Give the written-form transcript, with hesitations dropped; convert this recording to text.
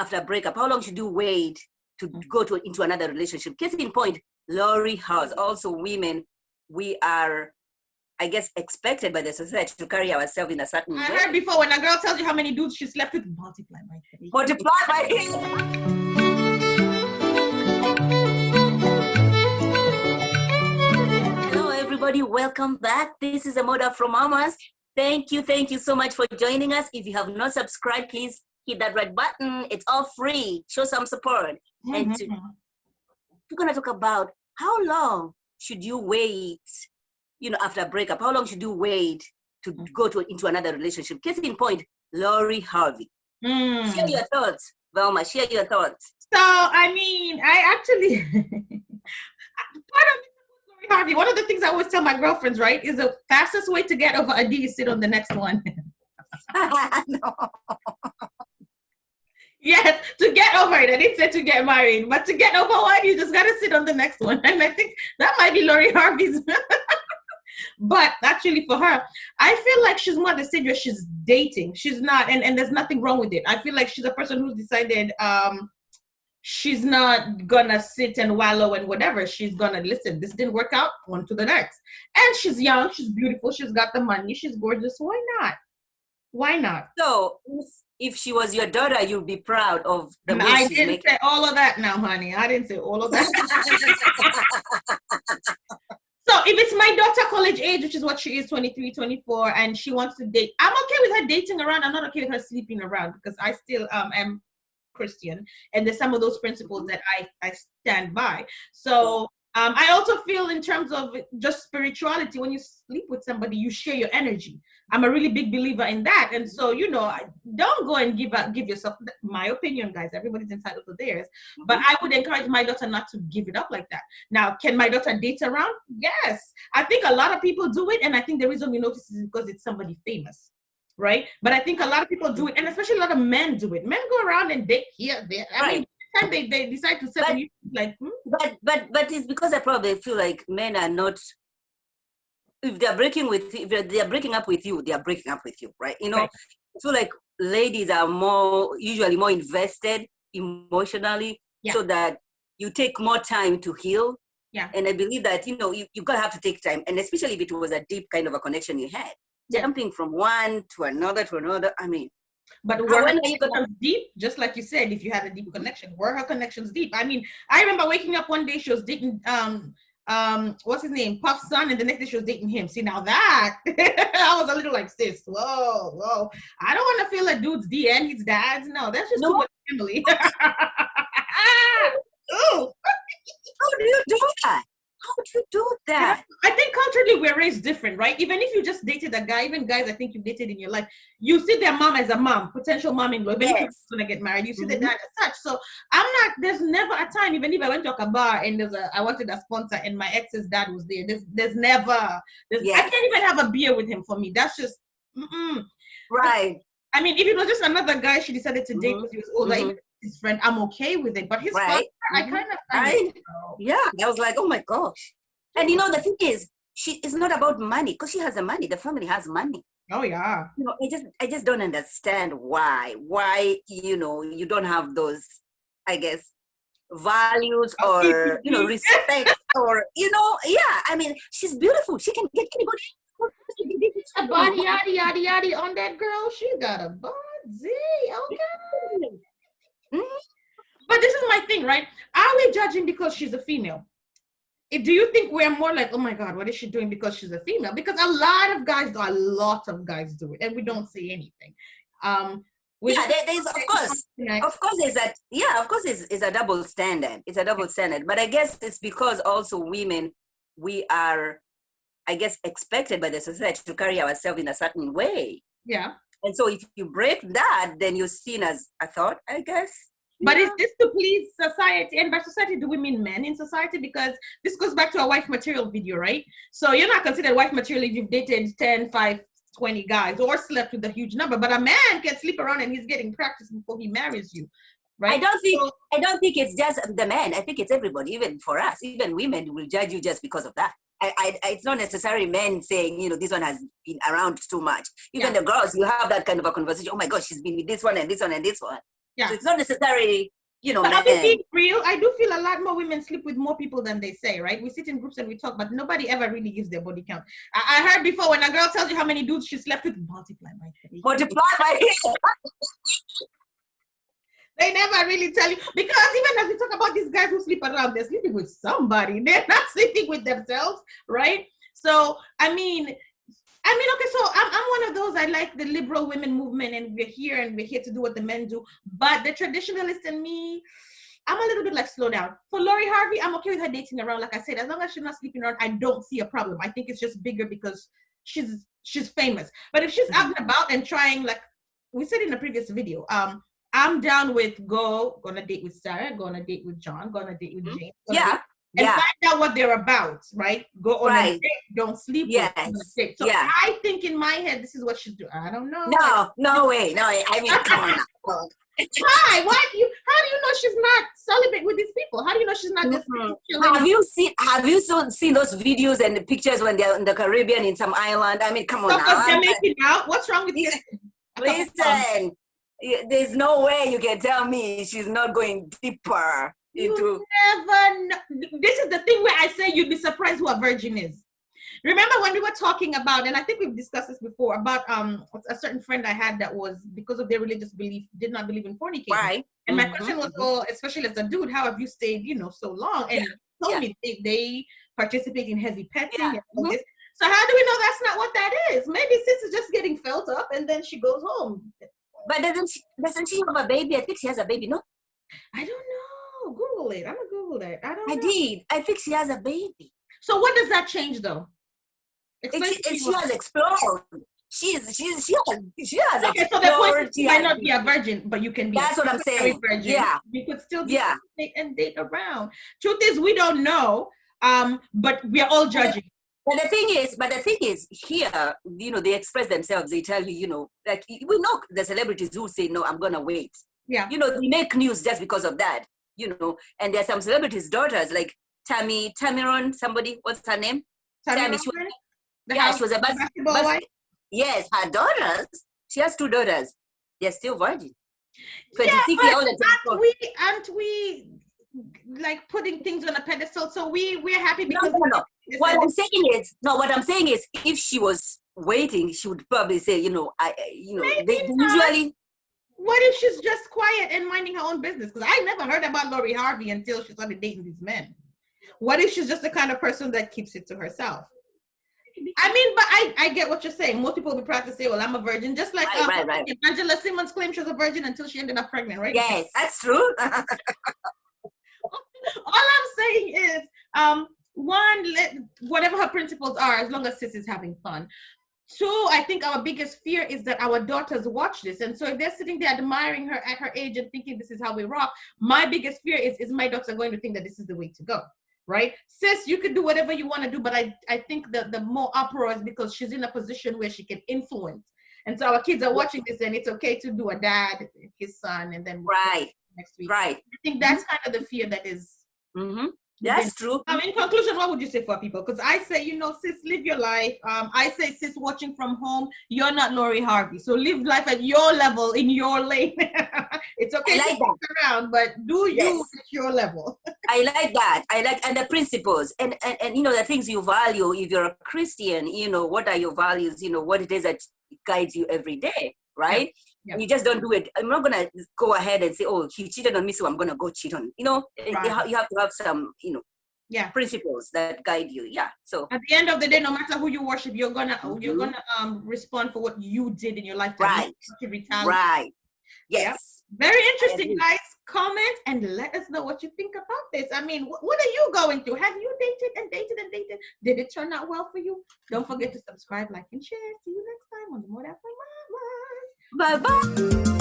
after a breakup, how long should you wait to go into another relationship? Case in point, Lori Harvey. Also, women, we are, I guess, expected by the society to carry ourselves in a certain way. I heard before, when a girl tells you how many dudes she slept with, multiply by 3. Multiply by 3. Hello, everybody. Welcome back. This is Amoda from Mamas. Thank you so much for joining us. If you have not subscribed, please hit that red button. It's all free. Show some support. And we're going to talk about how long should you wait, after a breakup, how long should you wait to go into another relationship? Case in point, Lori Harvey. Share your thoughts, Velma. Share your thoughts. So, I mean, I actually, part of Lori Harvey, one of the things I always tell my girlfriends, right, is the fastest way to get over a D is sit on the next one. No. Yes, to get over it. I didn't say to get married, but to get over one, you just got to sit on the next one. And I think that might be Lori Harvey's. But actually for her, I feel like she's more at the stage where she's dating. She's not, and there's nothing wrong with it. I feel like she's a person who's decided she's not gonna sit and wallow and whatever. She's gonna listen. This didn't work out, on to the next. And she's young, she's beautiful, she's got the money, she's gorgeous. Why not? Why not? So if she was your daughter, you'd be proud of the move I she's didn't making. say all of that now, honey. I didn't say all of that. So if it's my daughter college age, which is what she is, 23, 24, and she wants to date, I'm okay with her dating around. I'm not okay with her sleeping around because I still am Christian. And there's some of those principles that I stand by. So I also feel in terms of just spirituality, when you sleep with somebody, you share your energy. I'm a really big believer in that. And so, don't go and give yourself, my opinion, guys, everybody's entitled to theirs. But I would encourage my daughter not to give it up like that. Now, can my daughter date around? Yes. I think a lot of people do it. And I think the reason we notice is because it's somebody famous. Right? But I think a lot of people do it. And especially a lot of men do it. Men go around and date here, there. I mean, time they decide to settle, you like, But it's because I probably feel like men are not. If they're breaking up with you, they are breaking up with you, right? I feel like ladies are usually more invested emotionally, so that you take more time to heal. Yeah. And I believe that you gotta have to take time, and especially if it was a deep kind of a connection you had, jumping from one to another. I mean. But were her connections deep? Just like you said, if you had a deep connection, were her connections deep? I mean, I remember waking up one day, she was dating what's his name, Puff's son, and the next day she was dating him. See, now that I was a little like, sis, whoa, I don't want to feel a dude's D and his dad's. No, that's just too much family. Ooh. How do you do that? How would you do that? I think culturally we're raised different, right? Even if you just dated a guy, even guys I think you've dated in your life, you see their mom as a mom, potential mom-in-law. Even if you're gonna get married, you see the dad as such. So there's never a time, even if I went to a bar and I wanted a sponsor and my ex's dad was there, there's never, I can't even have a beer with him for me. That's just, Right. I mean, if it was just another guy she decided to date because he was older, even his friend, I'm okay with it. But his father, I kind of I was like, oh my gosh. And the thing is, it's not about money because she has the money. The family has money. Oh yeah. I just don't understand why you don't have those, I guess, values or respect or I mean, she's beautiful. She can get anybody. A body yaddy on that girl. She got a body. Okay. But this is my thing, right? Are we judging because she's a female? Do you think we're more like, oh my God, what is she doing because she's a female? Because a lot of guys do it, and we don't say anything. There's of course is that of course it's a double standard. It's a double standard, but I guess it's because also women, we are, I guess, expected by the society to carry ourselves in a certain way. Yeah. And so if you break that, then you're seen as a thought, I guess. But is this to please society? And by society, do we mean men in society? Because this goes back to our wife material video, right? So you're not considered wife material if you've dated 10, 5, 20 guys or slept with a huge number. But a man can sleep around and he's getting practice before he marries you, right? I don't think it's just the men. I think it's everybody, even for us. Even women will judge you just because of that. It's not necessarily men saying, this one has been around too much. Even the girls, you have that kind of a conversation. Oh my gosh, she's been with this one and this one and this one. Yeah. So it's not necessarily, But I mean, men. being real, I do feel a lot more women sleep with more people than they say, right? We sit in groups and we talk, but nobody ever really gives their body count. I heard before, when a girl tells you how many dudes she slept with, multiply by 3. Multiply by They never really tell you, because even as we talk about these guys who sleep around, they're sleeping with somebody. They're not sleeping with themselves, right? So I mean, okay, so I'm one of those. I like the liberal women movement, and we're here to do what the men do. But the traditionalist in me, I'm a little bit like, slow down. For Lori Harvey, I'm okay with her dating around. Like I said, as long as she's not sleeping around, I don't see a problem. I think it's just bigger because she's famous. But if she's out and about and trying, like we said in the previous video, I'm down with gonna date with Sarah, gonna date with John, gonna date with James. And find out what they're about, right? Go on a date, don't sleep with them. So I think in my head, this is what she's doing. I don't know. No way. I mean, come on now. Why? How do you know she's not celibate with these people? How do you know she's not just chilling? Have you seen those videos and the pictures when they're in the Caribbean in some island? I mean, come on now. They're making out? What's wrong with you? Listen, there's no way you can tell me she's not going deeper into. You never know. This is the thing where I say you'd be surprised who a virgin is. Remember when we were talking about, and I think we've discussed this before, about a certain friend I had that was, because of their religious belief, did not believe in fornicating. Right. And my question was, well, especially as a dude, how have you stayed, so long? And he told me they participate in heavy petting and all this. So how do we know that's not what that is? Maybe sis is just getting felt up and then she goes home. But doesn't she have a baby? I think she has a baby, no? I don't know. Google it. I'm gonna Google it. I did. I think she has a baby. So what does that change though? She has explored. She has okay, so the point is you might not be a virgin, but you can be. That's what I'm saying. Virgin. Yeah, you could still be and date around. Truth is, we don't know. But we are all judging. But the thing is, here, they express themselves. They tell you, like we know the celebrities who say, no, I'm gonna wait. Yeah. They make news just because of that. And there are some celebrities' daughters like Tamiron. Somebody, what's her name? Tammy. She was a basketball wife. Yes, her daughters. She has 2 daughters. They're still virgin. 26 years old. Aren't we like putting things on a pedestal? So we're happy because no. What I'm saying is, if she was waiting, she would probably say, they usually. What if she's just quiet and minding her own business? Because I never heard about Lori Harvey until she started dating these men. What if she's just the kind of person that keeps it to herself? I mean, but I get what you're saying. Most people will be proud to say, well, I'm a virgin. Just like right. Angela Simmons claimed she was a virgin until she ended up pregnant, right? Yes, that's true. All I'm saying is, one, whatever her principles are, as long as sis is having fun. 2, I think our biggest fear is that our daughters watch this. And so if they're sitting there admiring her at her age and thinking this is how we rock, my biggest fear is my daughter going to think that this is the way to go. Right? Sis, you can do whatever you want to do, but I think that the more uproar is because she's in a position where she can influence. And so our kids are watching this, and it's okay to do a dad, his son, and then next week. Right. I think that's kind of the fear that is. That's true. In conclusion, what would you say for people? Because I say, sis, live your life. I say, sis, watching from home, you're not Lori Harvey. So live life at your level, in your lane. It's okay to walk around, but do you at your level. I like that. And the principles and the things you value. If you're a Christian, what are your values? What it is that guides you every day, right? Yeah. You just don't do it. I'm not gonna go ahead and say, "Oh, he cheated on me, so I'm gonna go cheat on." Right. You have to have some, principles that guide you. Yeah. So at the end of the day, no matter who you worship, you're gonna respond for what you did in your life. Right. Right. Yes. Yeah. Very interesting, guys. Comment and let us know what you think about this. I mean, what are you going through? Have you dated? Did it turn out well for you? Don't forget to subscribe, like, and share. See you next time on the More Than For Mamas. Bye-bye.